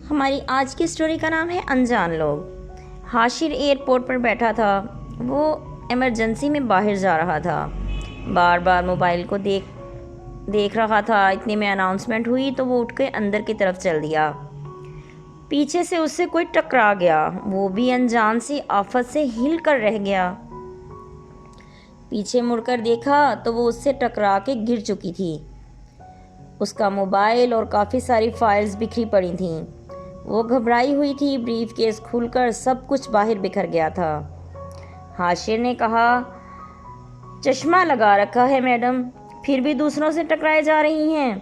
ہماری آج کی اسٹوری کا نام ہے انجان لوگ۔ حاشر ایئرپورٹ پر بیٹھا تھا۔ وہ ایمرجنسی میں باہر جا رہا تھا، بار بار موبائل کو دیکھ رہا تھا۔ اتنے میں اناؤنسمنٹ ہوئی تو وہ اٹھ کے اندر کی طرف چل دیا۔ پیچھے سے اس سے کوئی ٹکرا گیا، وہ بھی انجان سی آفت سے ہل کر رہ گیا۔ پیچھے مڑ کر دیکھا تو وہ اس سے ٹکرا کے گر چکی تھی۔ اس کا موبائل اور کافی ساری فائلز بکھری پڑی تھیں۔ وہ گھبرائی ہوئی تھی، بریف کیس کھل کر سب کچھ باہر بکھر گیا تھا۔ حاشر نے کہا، چشمہ لگا رکھا ہے میڈم، پھر بھی دوسروں سے ٹکرائے جا رہی ہیں۔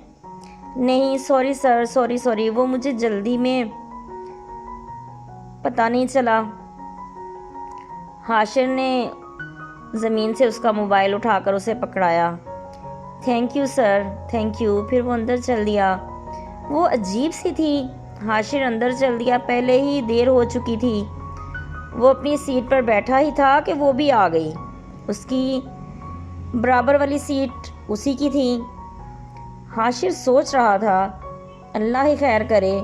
نہیں سوری سر، سوری، وہ مجھے جلدی میں پتہ نہیں چلا۔ حاشر نے زمین سے اس کا موبائل اٹھا کر اسے پکڑایا۔ Thank you sir, thank you. پھر وہ اندر چل دیا۔ وہ عجیب سی تھی۔ حاشر اندر چل دیا، پہلے ہی دیر ہو چکی تھی۔ وہ اپنی سیٹ پر بیٹھا ہی تھا کہ وہ بھی آ گئی۔ اس کی برابر والی سیٹ اسی کی تھی۔ حاشر سوچ رہا تھا، اللہ ہی خیر کرے۔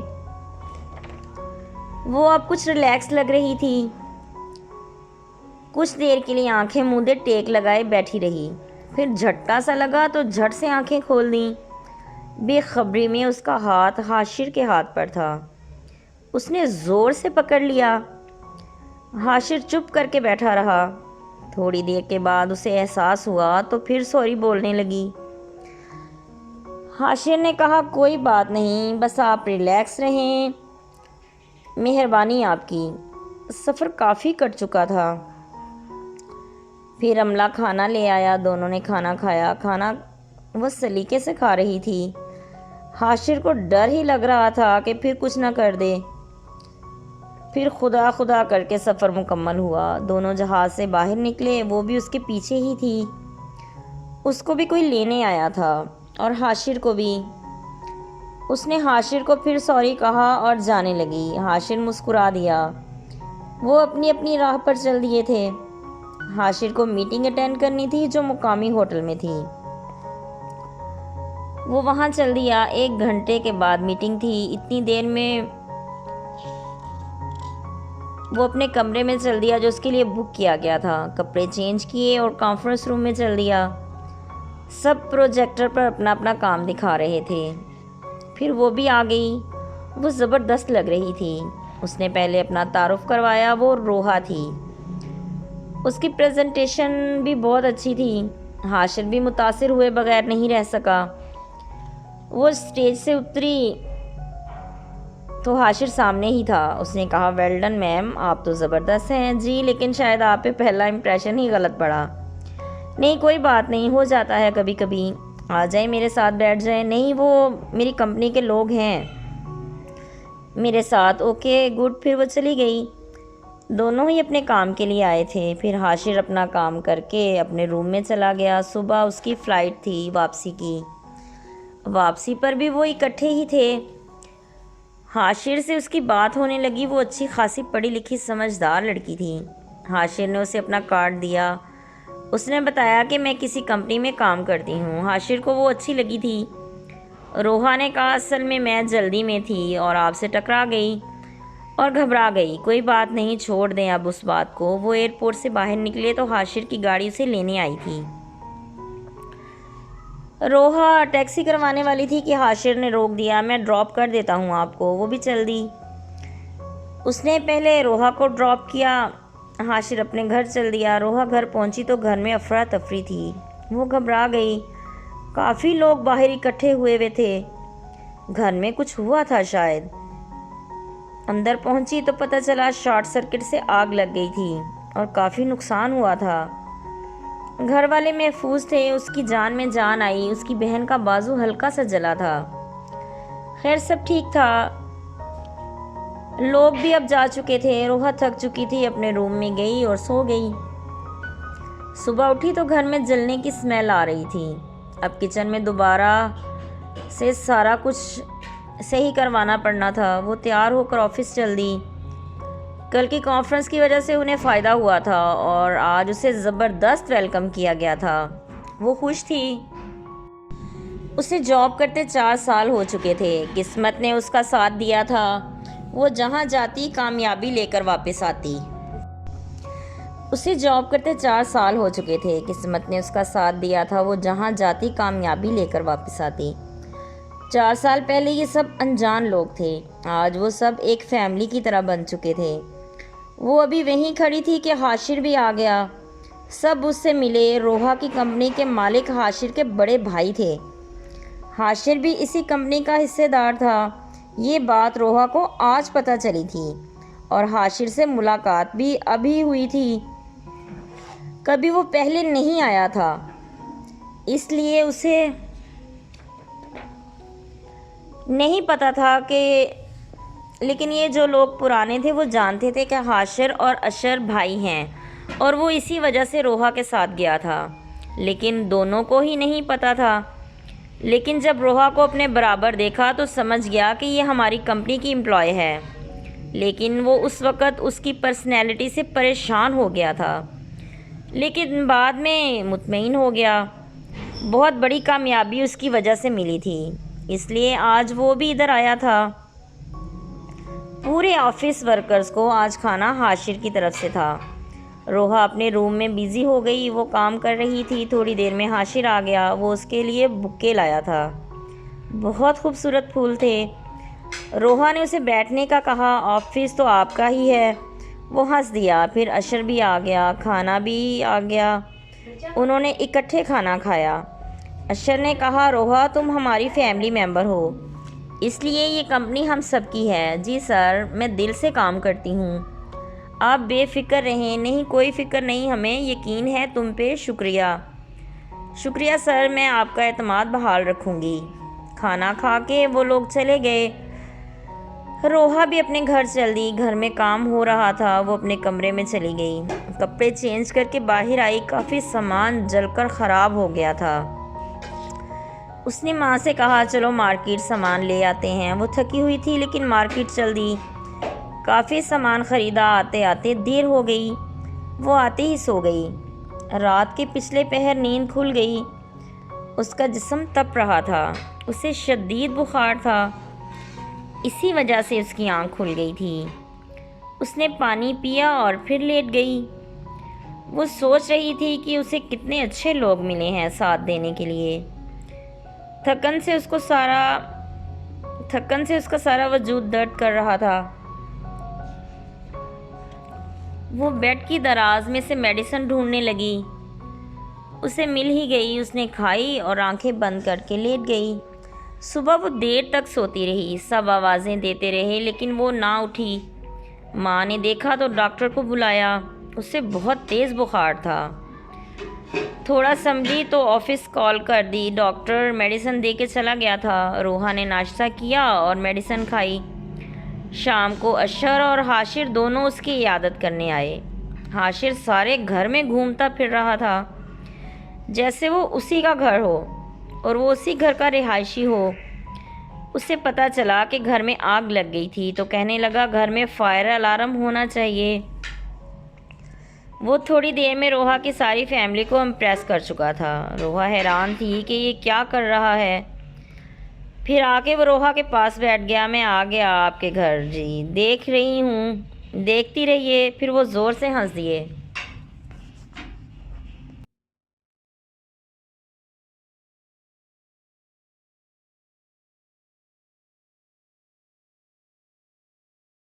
وہ اب کچھ ریلیکس لگ رہی تھی۔ کچھ دیر کے لیے آنکھیں موندے ٹیک لگائے بیٹھی رہی، پھر جھٹکا سا لگا تو جھٹ سے آنکھیں کھول دیں۔ بے خبری میں اس کا ہاتھ حاشر کے ہاتھ پر تھا۔ اس نے زور سے پکڑ لیا۔ حاشر چپ کر کے بیٹھا رہا۔ تھوڑی دیر کے بعد اسے احساس ہوا تو پھر سوری بولنے لگی۔ حاشر نے کہا، کوئی بات نہیں، بس آپ ریلیکس رہیں، مہربانی آپ کی۔ سفر کافی کٹ چکا تھا۔ پھر عملہ کھانا لے آیا، دونوں نے کھانا کھایا۔ کھانا وہ سلیقے سے کھا رہی تھی۔ حاشر کو ڈر ہی لگ رہا تھا کہ پھر کچھ نہ کر دے۔ پھر خدا خدا کر کے سفر مکمل ہوا۔ دونوں جہاز سے باہر نکلے، وہ بھی اس کے پیچھے ہی تھی۔ اس کو بھی کوئی لینے آیا تھا اور حاشر کو بھی۔ اس نے حاشر کو پھر سوری کہا اور جانے لگی۔ حاشر مسکرا دیا۔ وہ اپنی اپنی راہ پر چل دیے تھے۔ حاشر کو میٹنگ اٹینڈ کرنی تھی جو مقامی ہوٹل میں تھی۔ وہ وہاں چل دیا۔ 1 گھنٹے کے بعد میٹنگ تھی۔ اتنی دیر میں وہ اپنے کمرے میں چل دیا جو اس کے لیے بک کیا گیا تھا۔ کپڑے چینج کیے اور کانفرنس روم میں چل دیا۔ سب پروجیکٹر پر اپنا اپنا کام دکھا رہے تھے۔ پھر وہ بھی آ گئی۔ وہ زبردست لگ رہی تھی۔ اس نے پہلے اپنا تعارف کروایا، وہ روحا تھی۔ اس کی پریزنٹیشن بھی بہت اچھی تھی۔ حاشر بھی متاثر ہوئے بغیر نہیں رہ سکا۔ وہ اسٹیج سے اتری تو حاشر سامنے ہی تھا۔ اس نے کہا، ویل ڈن میم، آپ تو زبردست ہیں۔ جی لیکن شاید آپ پہ پہلا امپریشن ہی غلط پڑا۔ نہیں کوئی بات نہیں، ہو جاتا ہے کبھی کبھی۔ آ جائیں میرے ساتھ بیٹھ جائیں۔ نہیں وہ میری کمپنی کے لوگ ہیں میرے ساتھ۔ Okay good. پھر وہ چلی گئی۔ دونوں ہی اپنے کام کے لیے آئے تھے۔ پھر حاشر اپنا کام کر کے اپنے روم میں چلا گیا۔ صبح اس کی فلائٹ تھی واپسی کی۔ واپسی پر بھی وہ اکٹھے ہی تھے۔ حاشر سے اس کی بات ہونے لگی۔ وہ اچھی خاصی پڑھی لکھی سمجھدار لڑکی تھی۔ حاشر نے اسے اپنا کارڈ دیا۔ اس نے بتایا کہ میں کسی کمپنی میں کام کرتی ہوں۔ حاشر کو وہ اچھی لگی تھی۔ روحا نے کہا، اصل میں جلدی میں تھی اور آپ سے ٹکرا گئی اور گھبرا گئی۔ کوئی بات نہیں، چھوڑ دیں اب اس بات کو۔ وہ ایئرپورٹ سے باہر نکلے تو حاشر کی گاڑی اسے لینے آئی تھی۔ روحا ٹیکسی کروانے والی تھی کہ حاشر نے روک دیا۔ میں ڈراپ کر دیتا ہوں آپ کو۔ وہ بھی چل دی۔ اس نے پہلے روحا کو ڈراپ کیا۔ حاشر اپنے گھر چل دیا۔ روحا گھر پہنچی تو گھر میں افراتفری تھی۔ وہ گھبرا گئی۔ کافی لوگ باہر اکٹھے ہوئے تھے۔ گھر میں کچھ ہوا تھا شاید۔ اندر پہنچی تو پتہ چلا شارٹ سرکٹ سے آگ لگ گئی تھی اور کافی نقصان ہوا تھا۔ گھر والے محفوظ تھے۔ اس کی جان میں جان آئی۔ اس کی بہن کا بازو ہلکا سا جلا تھا۔ خیر سب ٹھیک تھا۔ لوگ بھی اب جا چکے تھے۔ روحا تھک چکی تھی، اپنے روم میں گئی اور سو گئی۔ صبح اٹھی تو گھر میں جلنے کی اسمیل آ رہی تھی۔ اب کچن میں دوبارہ سے سارا کچھ صحیح کروانا پڑنا تھا۔ وہ تیار ہو کر آفس چل دی۔ کل کی کانفرنس کی وجہ سے انہیں فائدہ ہوا تھا اور آج اسے زبردست ویلکم کیا گیا تھا۔ وہ خوش تھی۔ اسے جاب کرتے 4 سال ہو چکے تھے۔ قسمت نے اس کا ساتھ دیا تھا۔ وہ جہاں جاتی کامیابی لے کر واپس آتی۔ اسے جاب کرتے 4 سال ہو چکے تھے، قسمت نے اس کا ساتھ دیا تھا، وہ جہاں جاتی کامیابی لے کر واپس آتی۔ 4 سال پہلے یہ سب انجان لوگ تھے، آج وہ سب ایک فیملی کی طرح بن چکے تھے۔ وہ ابھی وہیں کھڑی تھی کہ حاشر بھی آ گیا۔ سب اس سے ملے۔ روحا کی کمپنی کے مالک حاشر کے بڑے بھائی تھے۔ حاشر بھی اسی کمپنی کا حصے دار تھا۔ یہ بات روحا کو آج پتہ چلی تھی، اور حاشر سے ملاقات بھی ابھی ہوئی تھی۔ کبھی وہ پہلے نہیں آیا تھا، اس لیے اسے نہیں پتہ تھا لیکن یہ جو لوگ پرانے تھے وہ جانتے تھے کہ حاشر اور اشر بھائی ہیں، اور وہ اسی وجہ سے روحا کے ساتھ گیا تھا، لیکن دونوں کو ہی نہیں پتہ تھا۔ لیکن جب روحا کو اپنے برابر دیکھا تو سمجھ گیا کہ یہ ہماری کمپنی کی امپلائی ہے، لیکن وہ اس وقت اس کی پرسنالٹی سے پریشان ہو گیا تھا، لیکن بعد میں مطمئن ہو گیا۔ بہت بڑی کامیابی اس کی وجہ سے ملی تھی، اس لیے آج وہ بھی ادھر آیا تھا۔ پورے آفس ورکرز کو آج کھانا حاشر کی طرف سے تھا۔ روحا اپنے روم میں بیزی ہو گئی، وہ کام کر رہی تھی۔ تھوڑی دیر میں حاشر آ گیا، وہ اس کے لیے بکے لایا تھا، بہت خوبصورت پھول تھے۔ روحا نے اسے بیٹھنے کا کہا، آفس تو آپ کا ہی ہے۔ وہ ہنس دیا۔ پھر اشر بھی آ گیا، کھانا بھی آ گیا، انہوں نے اکٹھے کھانا کھایا۔ اشر نے کہا، روحا تم ہماری فیملی ممبر ہو، اس لیے یہ کمپنی ہم سب کی ہے۔ جی سر، میں دل سے کام کرتی ہوں، آپ بے فکر رہیں۔ نہیں، کوئی فکر نہیں، ہمیں یقین ہے تم پہ۔ شکریہ سر، میں آپ کا اعتماد بحال رکھوں گی۔ کھانا کھا کے وہ لوگ چلے گئے۔ روحا بھی اپنے گھر چل دی۔ گھر میں کام ہو رہا تھا، وہ اپنے کمرے میں چلی گئی، کپڑے چینج کر کے باہر آئی۔ کافی سامان جل کر خراب ہو گیا تھا۔ اس نے ماں سے کہا، چلو مارکیٹ سامان لے آتے ہیں۔ وہ تھکی ہوئی تھی لیکن مارکیٹ چل دی، کافی سامان خریدا۔ آتے آتے دیر ہو گئی، وہ آتے ہی سو گئی۔ رات کے پچھلے پہر نیند کھل گئی۔ اس کا جسم تپ رہا تھا، اسے شدید بخار تھا، اسی وجہ سے اس کی آنکھ کھل گئی تھی۔ اس نے پانی پیا اور پھر لیٹ گئی۔ وہ سوچ رہی تھی کہ اسے کتنے اچھے لوگ ملے ہیں ساتھ دینے کے لیے۔ تھکن سے اس کا سارا وجود درد کر رہا تھا۔ وہ بیڈ کی دراز میں سے میڈیسن ڈھونڈنے لگی، اسے مل ہی گئی۔ اس نے کھائی اور آنکھیں بند کر کے لیٹ گئی۔ صبح وہ دیر تک سوتی رہی، سب آوازیں دیتے رہے لیکن وہ نہ اٹھی۔ ماں نے دیکھا تو ڈاکٹر کو بلایا، اسے بہت تیز بخار تھا۔ تھوڑا سمجھی تو آفس کال کر دی، ڈاکٹر میڈیسن دے کے چلا گیا تھا۔ روحا نے ناشتہ کیا اور میڈیسن کھائی۔ شام کو اشر اور حاشر دونوں اس کی عیادت کرنے آئے۔ حاشر سارے گھر میں گھومتا پھر رہا تھا جیسے وہ اسی کا گھر ہو اور وہ اسی گھر کا رہائشی ہو۔ اسے پتہ چلا کہ گھر میں آگ لگ گئی تھی تو کہنے لگا، گھر میں فائر الارم ہونا چاہیے۔ وہ تھوڑی دیر میں روحا کی ساری فیملی کو امپریس کر چکا تھا۔ روحا حیران تھی کہ یہ کیا کر رہا ہے۔ پھر آ کے وہ روحا کے پاس بیٹھ گیا۔ میں آ گیا آپ کے گھر، جی دیکھ رہی ہوں، دیکھتی رہیے۔ پھر وہ زور سے ہنس دیے۔